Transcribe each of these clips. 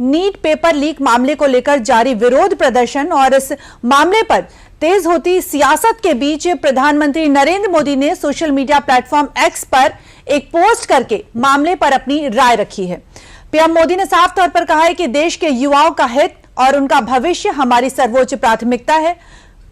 NEET paper leak मामले को लेकर जारी विरोध प्रदर्शन और इस मामले पर तेज होती सियासत के बीच प्रधानमंत्री नरेंद्र मोदी ने सोशल मीडिया प्लेटफॉर्म एक्स पर एक पोस्ट करके मामले पर अपनी राय रखी है। पीएम मोदी ने साफ तौर पर कहा है कि देश के युवाओं का हित और उनका भविष्य हमारी सर्वोच्च प्राथमिकता है।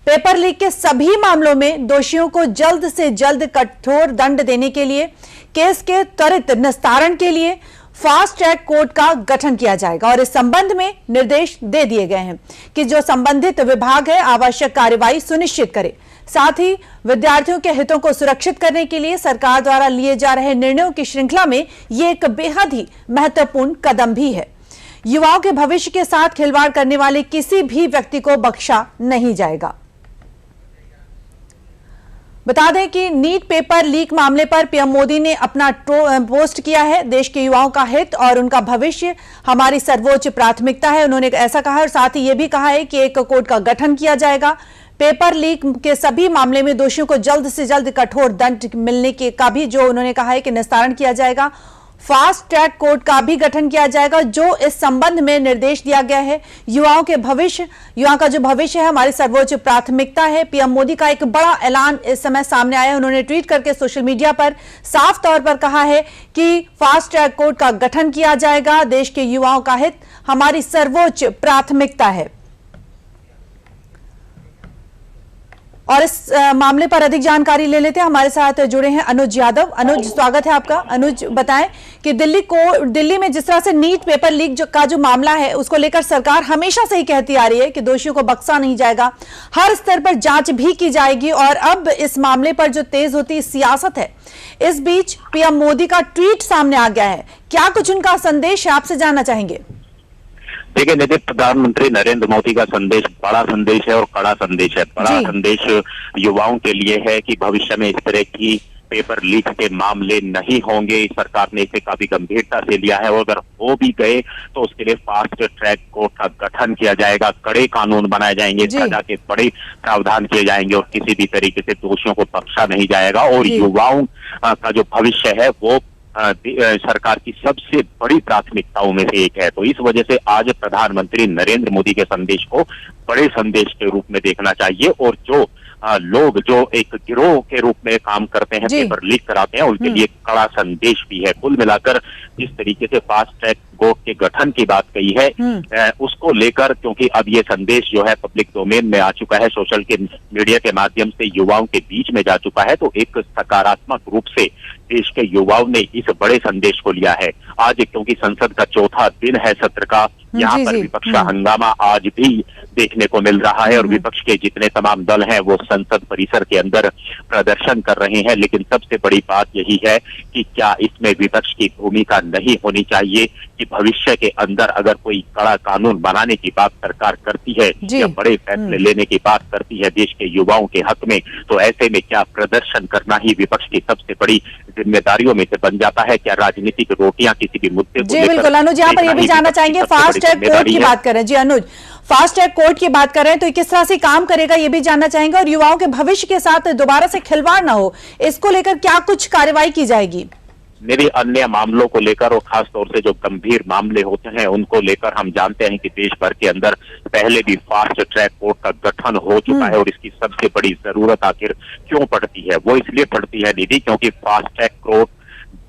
पेपर लीक के सभी मामलों में दोषियों को जल्द से जल्द कठोर दंड देने के लिए, केस के त्वरित निस्तारण के लिए फास्ट ट्रैक कोर्ट का गठन किया जाएगा और इस संबंध में निर्देश दे दिए गए हैं कि जो संबंधित विभाग है आवश्यक कार्रवाई सुनिश्चित करे। साथ ही विद्यार्थियों के हितों को सुरक्षित करने के लिए सरकार द्वारा लिए जा रहे निर्णयों की श्रृंखला में ये एक बेहद ही महत्वपूर्ण कदम भी है। युवाओं के भविष्य के साथ खिलवाड़ करने वाले किसी भी व्यक्ति को बख्शा नहीं जाएगा। बता दें कि नीट पेपर लीक मामले पर पीएम मोदी ने अपना पोस्ट किया है। देश के युवाओं का हित और उनका भविष्य हमारी सर्वोच्च प्राथमिकता है, उन्होंने ऐसा कहा और साथ ही यह भी कहा है कि एक कोर्ट का गठन किया जाएगा। पेपर लीक के सभी मामले में दोषियों को जल्द से जल्द कठोर दंड मिलने के का भी जो उन्होंने कहा है कि निस्तारण किया जाएगा। फास्ट ट्रैक कोर्ट का भी गठन किया जाएगा जो इस संबंध में निर्देश दिया गया है। युवाओं का जो भविष्य है हमारी सर्वोच्च प्राथमिकता है। पीएम मोदी का एक बड़ा ऐलान इस समय सामने आया है। उन्होंने ट्वीट करके सोशल मीडिया पर साफ तौर पर कहा है कि फास्ट ट्रैक कोर्ट का गठन किया जाएगा। देश के युवाओं का हित हमारी सर्वोच्च प्राथमिकता है। और इस मामले पर अधिक जानकारी ले लेते हैं। हमारे साथ जुड़े हैं अनुज यादव। अनुज, स्वागत है आपका। अनुज, बताएं कि दिल्ली में जिस तरह से नीट पेपर लीक का जो मामला है उसको लेकर सरकार हमेशा से ही कहती आ रही है कि दोषियों को बख्शा नहीं जाएगा, हर स्तर पर जांच भी की जाएगी और अब इस मामले पर जो तेज होती सियासत है, इस बीच पीएम मोदी का ट्वीट सामने आ गया है। क्या कुछ उनका संदेश है, आपसे जानना चाहेंगे। देखिए नितिन, प्रधानमंत्री नरेंद्र मोदी का संदेश बड़ा संदेश है और कड़ा संदेश है। बड़ा संदेश युवाओं के लिए है कि भविष्य में इस तरह की पेपर लीक के मामले नहीं होंगे। सरकार ने इसे काफी गंभीरता से लिया है और अगर हो भी गए तो उसके लिए फास्ट ट्रैक कोर्ट का गठन किया जाएगा, कड़े कानून बनाए जाएंगे, सजा के बड़े प्रावधान किए जाएंगे और किसी भी तरीके से दोषियों को बख्शा नहीं जाएगा। और युवाओं का जो भविष्य है वो सरकार की सबसे बड़ी प्राथमिकताओं में से एक है। तो इस वजह से आज प्रधानमंत्री नरेंद्र मोदी के संदेश को बड़े संदेश के रूप में देखना चाहिए और जो लोग जो एक गिरोह के रूप में काम करते हैं, पेपर लीक कराते हैं, उनके लिए कड़ा संदेश भी है। कुल मिलाकर जिस तरीके से फास्ट ट्रैक कोर्ट के गठन की बात कही है उसको लेकर, क्योंकि अब ये संदेश जो है पब्लिक डोमेन में आ चुका है, सोशल मीडिया के माध्यम से युवाओं के बीच में जा चुका है, तो एक सकारात्मक रूप से देश के युवाओं ने इस बड़े संदेश को लिया है। आज क्योंकि संसद का चौथा दिन है सत्र का, यहाँ पर विपक्ष का हंगामा आज भी देखने को मिल रहा है और विपक्ष के जितने तमाम दल हैं वो संसद परिसर के अंदर प्रदर्शन कर रहे हैं। लेकिन सबसे बड़ी बात यही है कि क्या इसमें विपक्ष की भूमिका नहीं होनी चाहिए कि भविष्य के अंदर अगर कोई कड़ा कानून बनाने की बात सरकार करती है या बड़े फैसले लेने की बात करती है देश के युवाओं के हक में, तो ऐसे में क्या प्रदर्शन करना ही विपक्ष की सबसे बड़ी जिम्मेदारियों में से बन जाता है? क्या राजनीतिक रोटियां किसी भी मुद्दे को जी बिल्कुल अनुज, यहाँ पर ये भी जानना चाहेंगे, फास्ट ट्रैक कोर्ट की बात कर रहे हैं। जी अनुज, फास्ट ट्रैक कोर्ट की बात कर रहे हैं तो किस तरह से काम करेगा ये भी जानना चाहेंगे और युवाओं के भविष्य के साथ दोबारा से खिलवाड़ ना हो, इसको लेकर क्या कुछ कार्रवाई की जाएगी? मेरे अन्य मामलों को लेकर और खास तौर से जो गंभीर मामले होते हैं उनको लेकर हम जानते हैं कि देश भर के अंदर पहले भी फास्ट ट्रैक कोर्ट का गठन हो चुका है और इसकी सबसे बड़ी जरूरत आखिर क्यों पड़ती है? वो इसलिए पड़ती है निधि क्योंकि fast track court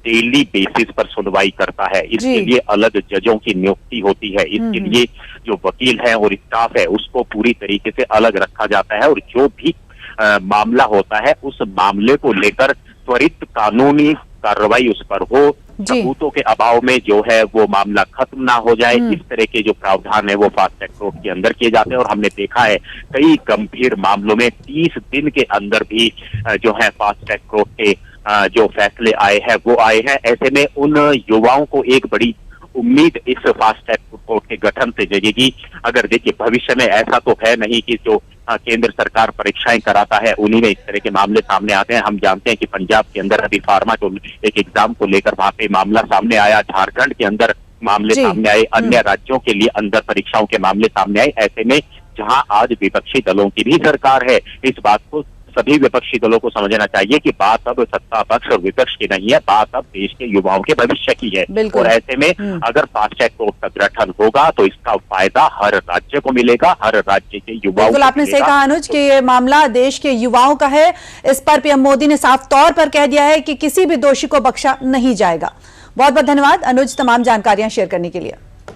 daily basis पर सुनवाई करता है। इसके लिए अलग जजों की नियुक्ति होती है, इसके लिए जो वकील है और स्टाफ है उसको पूरी तरीके से अलग रखा जाता है और जो भी मामला होता है उस मामले को लेकर त्वरित कानूनी कार्रवाई उस पर हो, सबूतों के अभाव में जो है वो मामला खत्म ना हो जाए, इस तरह के जो प्रावधान है वो फास्ट ट्रैक कोर्ट के अंदर किए जाते हैं। और हमने देखा है कई गंभीर मामलों में 30 दिन के अंदर भी जो है फास्ट ट्रैक कोर्ट के जो फैसले आए हैं वो आए हैं। ऐसे में उन युवाओं को एक बड़ी उम्मीद इस फास्ट ट्रैक कोर्ट के गठन से जगेगी। अगर देखिए भविष्य में ऐसा तो है नहीं कि जो केंद्र सरकार परीक्षाएं कराता है उन्हीं में इस तरह के मामले सामने आते हैं। हम जानते हैं कि पंजाब के अंदर अभी फार्मा जो एक एग्जाम को लेकर वहां पे मामला सामने आया, झारखंड के अंदर मामले सामने आए, अन्य राज्यों के लिए अंदर परीक्षाओं के मामले सामने आए। ऐसे में जहां आज विपक्षी दलों की भी सरकार है, इस बात को सभी विपक्षी दलों को समझना चाहिए कि बात अब सत्ता पक्ष और विपक्ष की नहीं है, बात अब देश के युवाओं के भविष्य की है। और ऐसे में अगर फास्ट ट्रैक कोर्ट का गठन होगा तो इसका फायदा हर राज्य को मिलेगा, हर राज्य के युवाओं को। आपने सही कहा अनुज कि ये मामला देश के युवाओं का है। इस पर पीएम मोदी ने साफ तौर पर कह दिया है कि किसी भी दोषी को बख्शा नहीं जाएगा। बहुत बहुत धन्यवाद अनुज, तमाम जानकारियां शेयर करने के लिए।